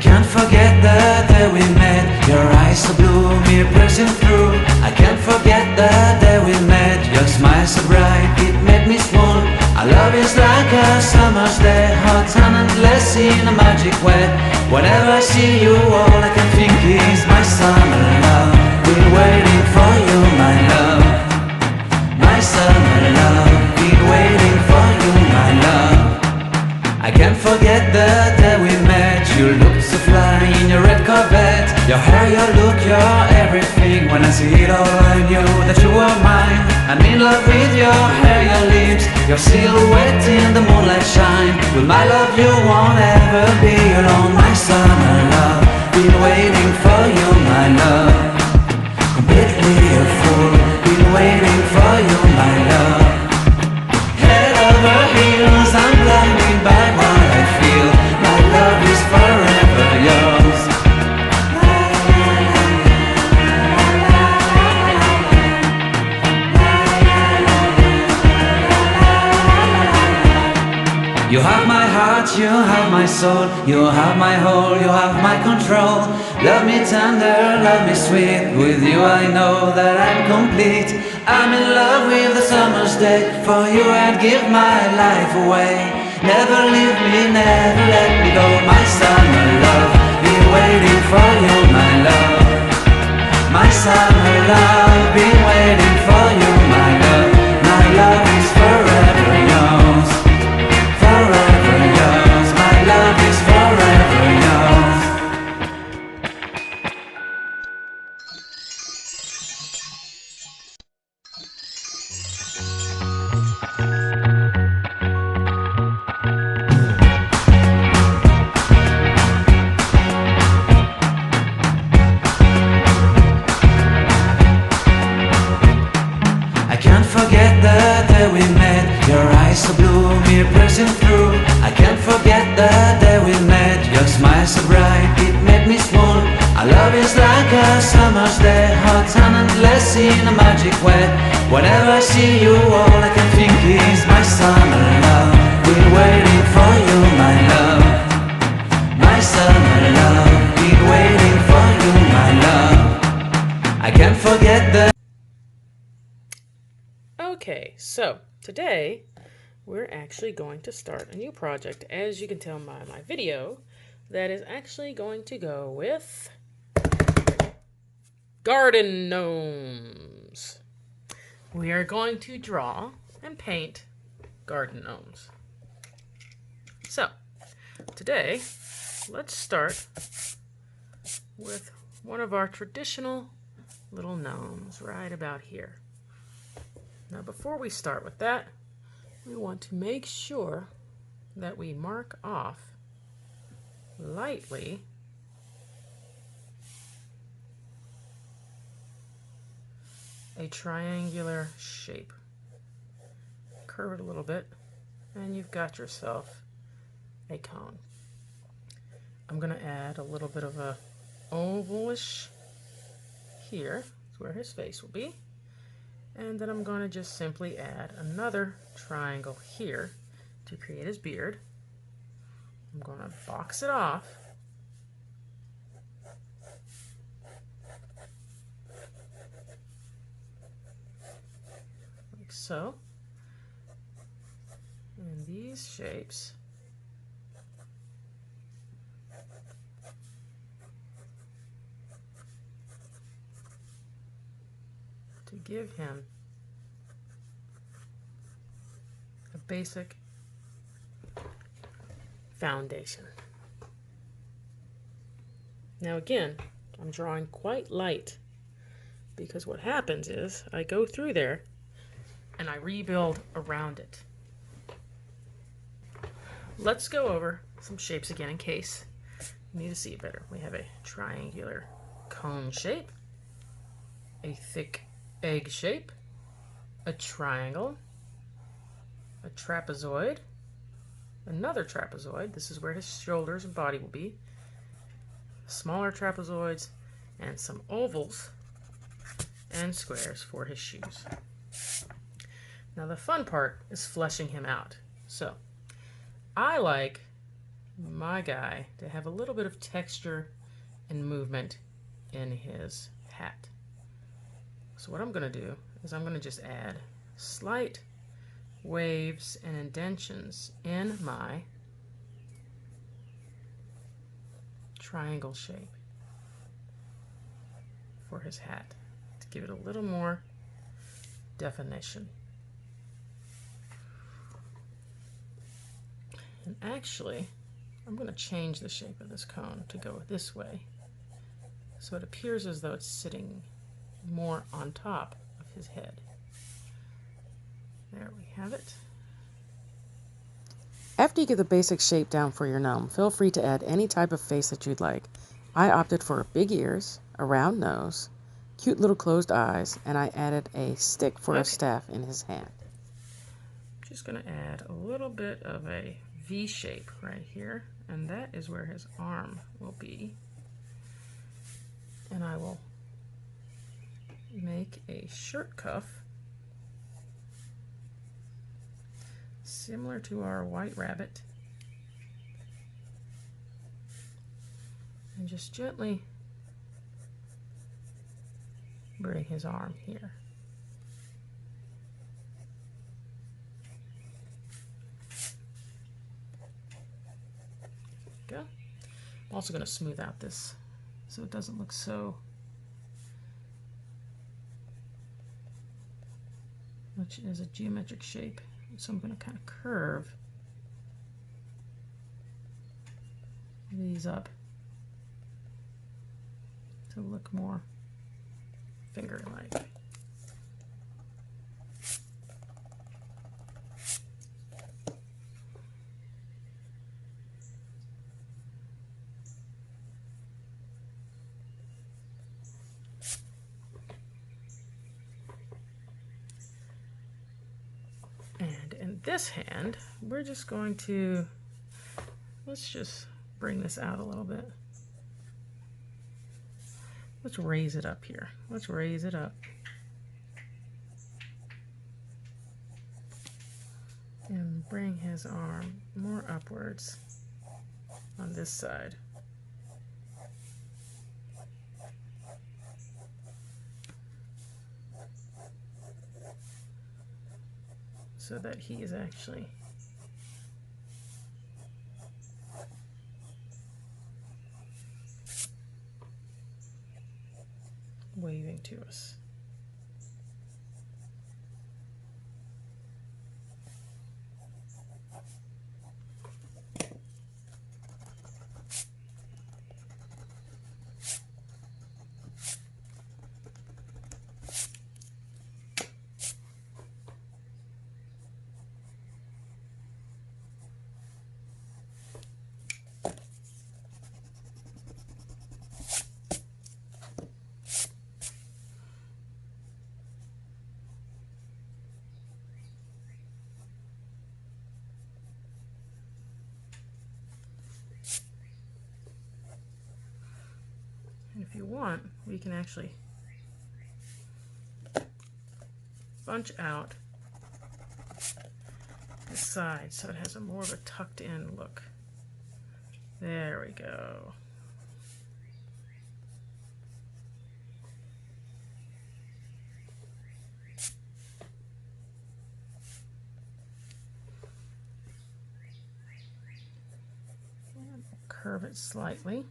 can't forget the day we met. Your eyes so blue, me piercing through. I can't forget the day we met. Your smile so bright, it made me swoon. Our love is like a summer's day, hot and endless in a magic way. Whenever I see you, all I can think is my summer love. Been waiting for you, my love. My summer love. Been waiting for you, my love. I can't forget the day we met. You looked so fly in your red Corvette. Your hair, your look, your everything. When I see it all, I knew that you were mine. I'm in love with your hair, your lips, your silhouette in the moonlight shine. With my love you won't ever be alone. My summer love, been waiting for you, my love. Completely a fool, been waiting for you, my love. Head over heels, I'm blinded by what I feel. My love is forever yours. You have my heart, you have my soul. You have my whole, you have my control. Love me tender, love me sweet. With you I know that I'm complete. I'm in love with the summer's day. For you I'd give my life away. Never leave me, never let me go. My summer love, been waiting for you, my love. My summer love, been waiting for you, my love. My love is forever yours. Forever yours, my love is forever yours. I can't forget the day we met. Your eyes so blue, me piercing through. I can't forget the day we met. Your smile so bright, it made me swoon. Our love is like a summer's day, hot and endless in a magic way. Whenever I see you, all I can think is my summer love. Been waiting for you, my love. My summer love. Been waiting for you, my love. I can't forget the. Okay, so today we're actually going to start a new project, as you can tell by my video, that is actually going to go with garden gnomes. We are going to draw and paint garden gnomes. So today, let's start with one of our traditional little gnomes right about here. Now, before we start with that, we want to make sure that we mark off lightly a triangular shape. Curve it a little bit, and you've got yourself a cone. I'm going to add a little bit of a ovalish here, is where his face will be. And then I'm going to just simply add another triangle here to create his beard. I'm going to box it off. Like so. And these shapes to give him a basic foundation. Now again, I'm drawing quite light because what happens is I go through there and I rebuild around it. Let's go over some shapes again in case you need to see it better. We have a triangular cone shape, a thick egg shape, a triangle, a trapezoid, another trapezoid. This is where his shoulders and body will be. Smaller trapezoids and some ovals and squares for his shoes. Now the fun part is fleshing him out. So I like my guy to have a little bit of texture and movement in his hat. So what I'm going to do is I'm going to just add slight waves and indentions in my triangle shape for his hat to give it a little more definition. And actually, I'm going to change the shape of this cone to go this way, so it appears as though it's sitting more on top of his head. There we have it. After you get the basic shape down for your gnome, feel free to add any type of face that you'd like. I opted for big ears, a round nose, cute little closed eyes, and I added a stick for a staff in his hand. Just going to add a little bit of a V shape right here, and that is where his arm will be. And I will make a shirt cuff similar to our white rabbit, and just gently bring his arm here. Go. I'm also going to smooth out this so it doesn't look so much as a geometric shape. So I'm going to kind of curve these up to look more finger-like. And in this hand, we're just going to, let's just bring this out a little bit. Let's raise it up here. Let's raise it up. And bring his arm more upwards on this side. So that he is actually waving to us. And if you want, we can actually bunch out the side so it has a more of a tucked in look. There we go. And curve it slightly.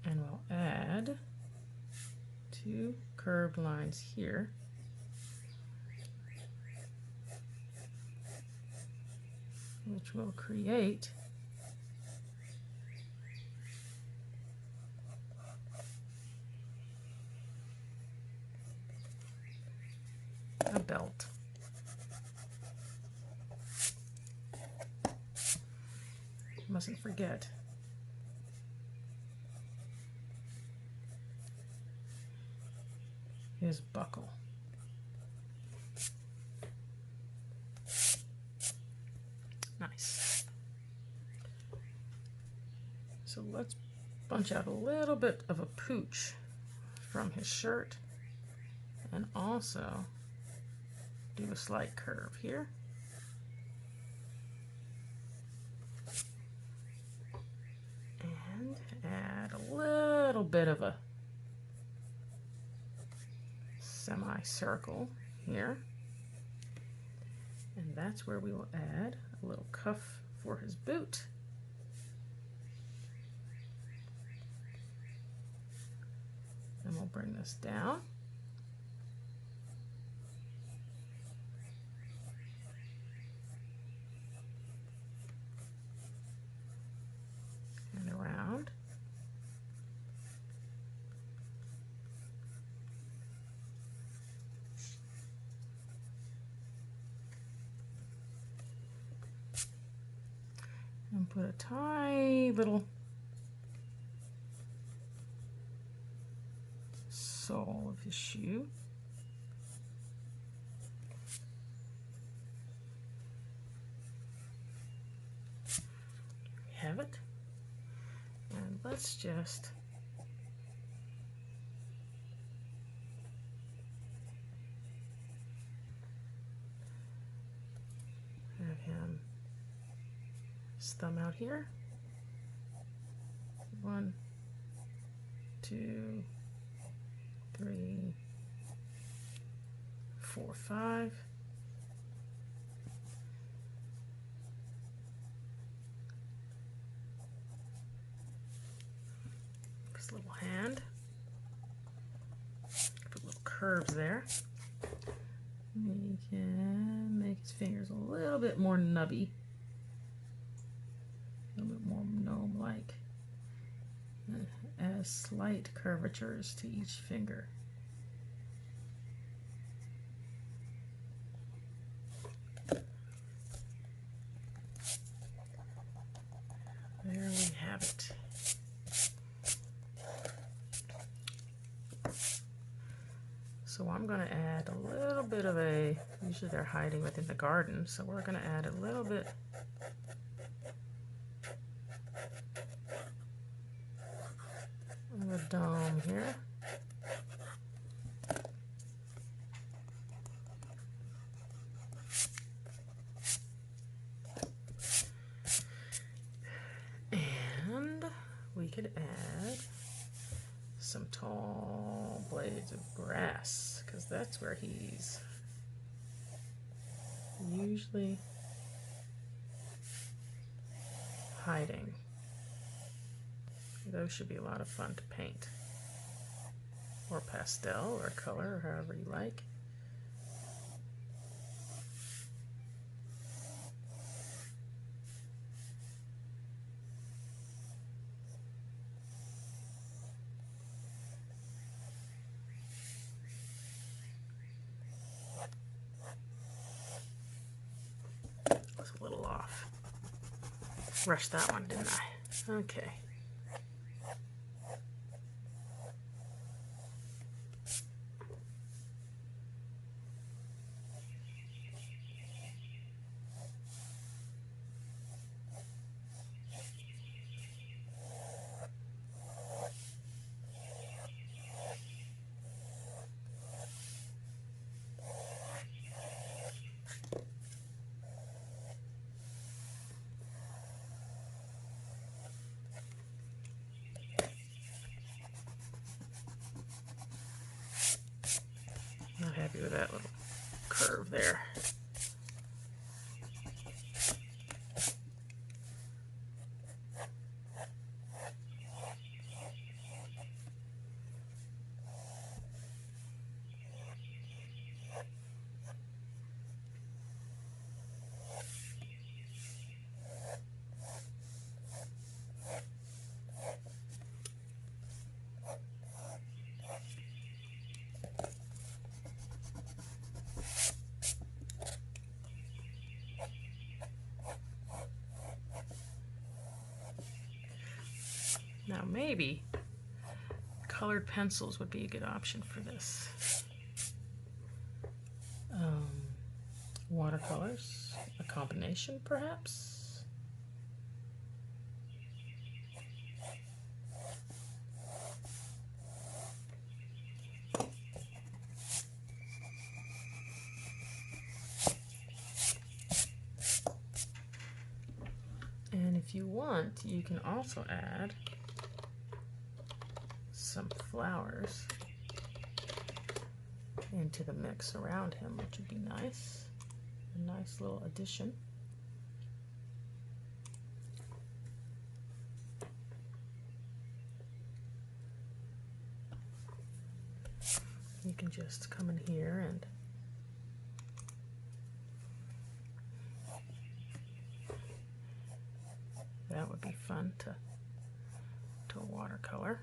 And we'll add 2 curved lines here. Which will create a belt. Mustn't forget his buckle. Nice. So let's bunch out a little bit of a pooch from his shirt and also do a slight curve here. bit of a semicircle here. And that's where we will add a little cuff for his boot. And we'll bring this down. And around. And put a tiny little sole of his shoe. We have it. And let's just have him his thumb out here. 1, 2, 3, 4, 5. His little hand. Put little curves there. We can make his fingers a little bit more nubby. A little bit more gnome-like. As slight curvatures to each finger. There we have it. So I'm going to add a little bit of a, usually they're hiding within the garden, so we're going to add a little bit of a dome here. And we could add some tall blades of grass, because that's where he's usually hiding. Those should be a lot of fun to paint, or pastel, or color, or however you like. Was a little off. Rushed that one, didn't I? Okay. Not happy with that little curve there. Now maybe colored pencils would be a good option for this. Watercolors, a combination perhaps? And if you want, you can also add some flowers into the mix around him, which would be nice. A nice little addition. You can just come in here and that would be fun to watercolor.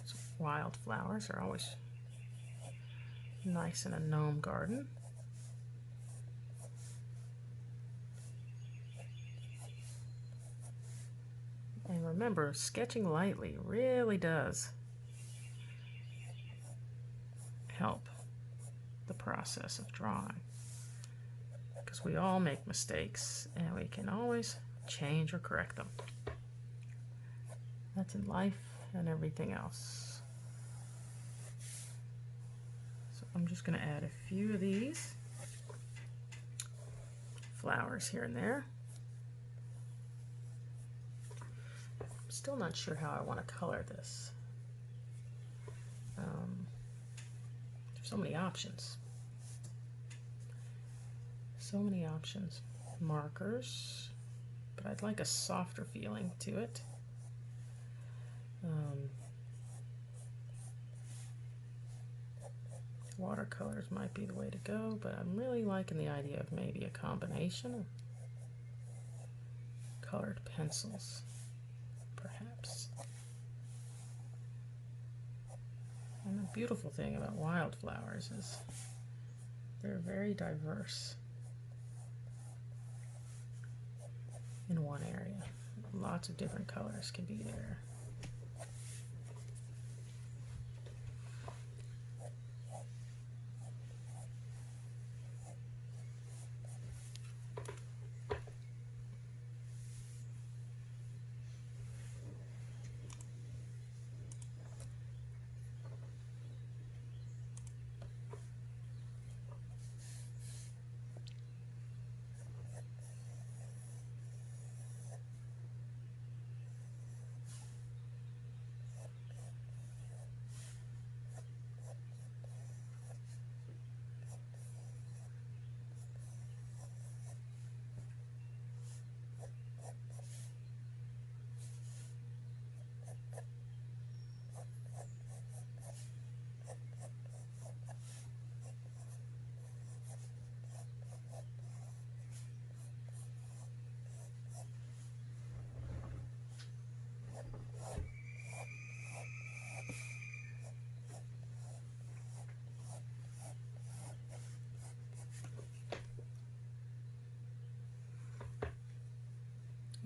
So wildflowers are always nice in a gnome garden. And remember, sketching lightly really does help the process of drawing, because we all make mistakes and we can always change or correct them. That's in life and everything else. So I'm just going to add a few of these flowers here and there. I'm still not sure how I want to color this. There's so many options. So many options. Markers, but I'd like a softer feeling to it. Watercolors might be the way to go, but I'm really liking the idea of maybe a combination of colored pencils, perhaps. And the beautiful thing about wildflowers is they're very diverse in one area. Lots of different colors can be there.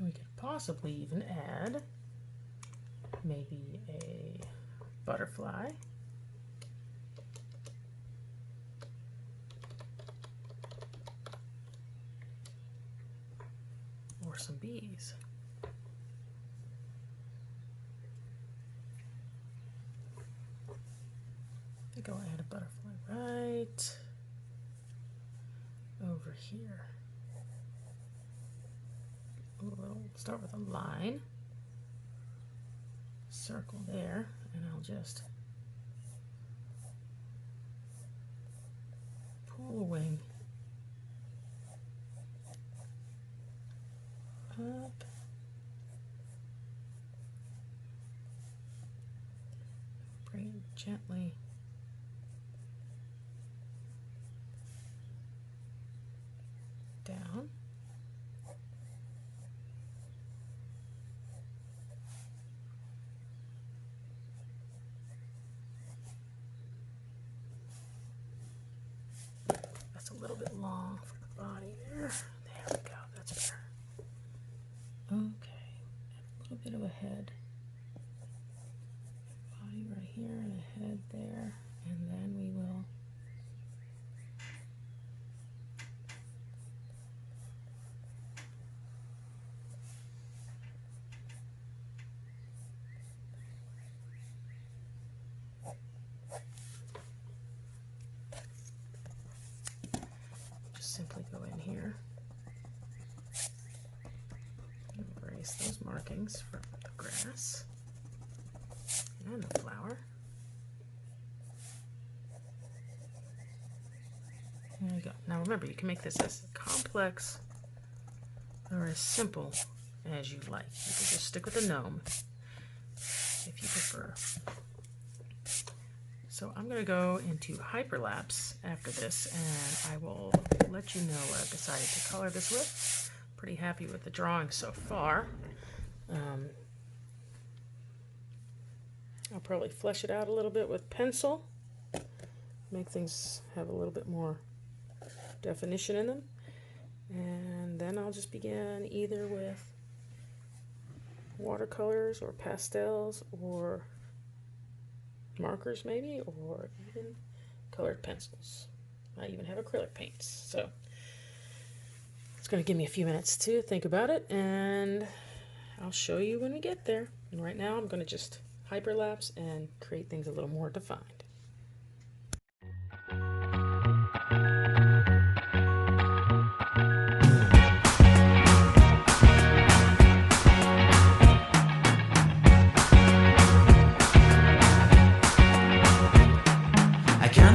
We could possibly even add maybe a butterfly or some bees. I think I'll add a butterfly right over here. We'll start with a line, circle there, and I'll just pull a wing up, bring it gently down. That's a little bit long for the body there. There we go, that's better. Okay, a little bit of a head. Body right here and a head there, and then we will just simply go in here and erase those markings from the grass and the flower. There you go. Now remember, you can make this as complex or as simple as you like. You can just stick with the gnome if you prefer. So I'm going to go into hyperlapse after this, and I will let you know what I've decided to color this with. Pretty happy with the drawing so far. I'll probably flesh it out a little bit with pencil, make things have a little bit more definition in them, and then I'll just begin either with watercolors or pastels or markers maybe, or even colored pencils. I even have acrylic paints. So it's going to give me a few minutes to think about it, and I'll show you when we get there. And right now I'm going to just hyperlapse and create things a little more defined.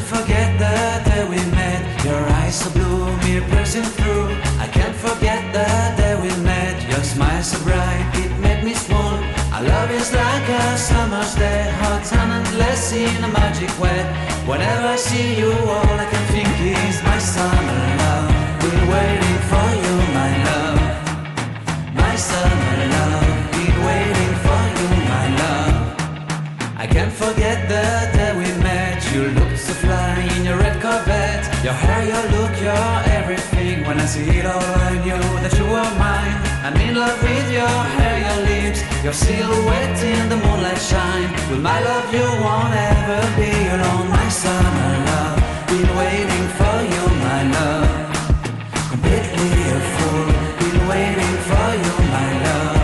Forget the day we met. Your eyes so blue, me piercing through. I can't forget the day we met. Your smile so bright, it made me swoon. Our love is like a summer's day, hot and endless in a magic way. Whenever I see you, all I can think is my summer love. Been waiting for you, my love. My summer love. Been waiting for you, my love. I can't forget the day we met. You looked so fly in your red Corvette. Your hair, your look, your everything. When I see it all, I knew that you were mine. I'm in love with your hair, your lips, your silhouette in the moonlight shine. With my love you won't ever be alone. My summer love, been waiting for you, my love. Completely a fool, been waiting for you, my love.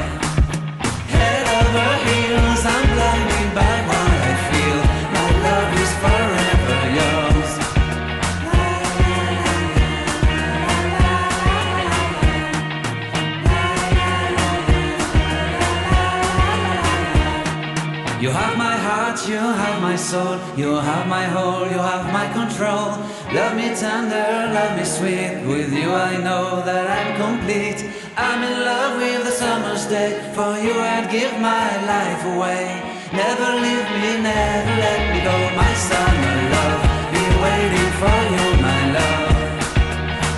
Head over heels, I'm blinded by what I feel. My love is forever yours. You have my heart, you have my soul, you have my whole, you have my control. Love me tender, love me sweet. With you I know that I'm complete. I'm in love with the summer's day. For you I'd give my life away. Never leave me, never let me go. My summer love, been waiting for you, my love.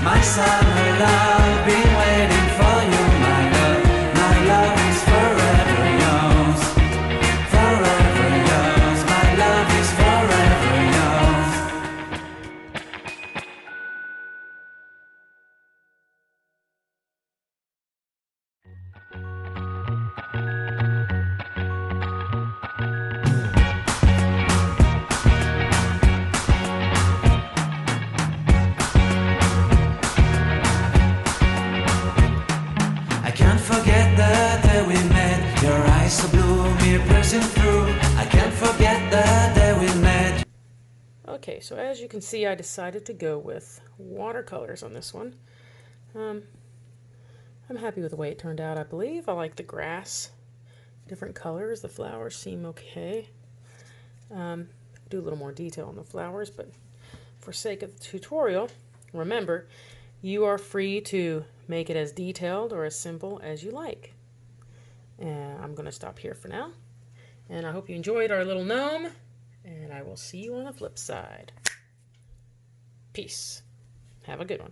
My summer love, been waiting for you, my love. My love is forever yours. Forever yours. My love is forever yours. I can't forget the day we met. Your eyes so blue, me piercing through. I can't forget the day we met. Okay, so as you can see, I decided to go with watercolors on this one. I'm happy with the way it turned out, I believe. I like the grass, different colors. The flowers seem okay. Do a little more detail on the flowers, but for sake of the tutorial, remember, you are free to make it as detailed or as simple as you like. And I'm going to stop here for now. And I hope you enjoyed our little gnome, and I will see you on the flip side. Peace. Have a good one.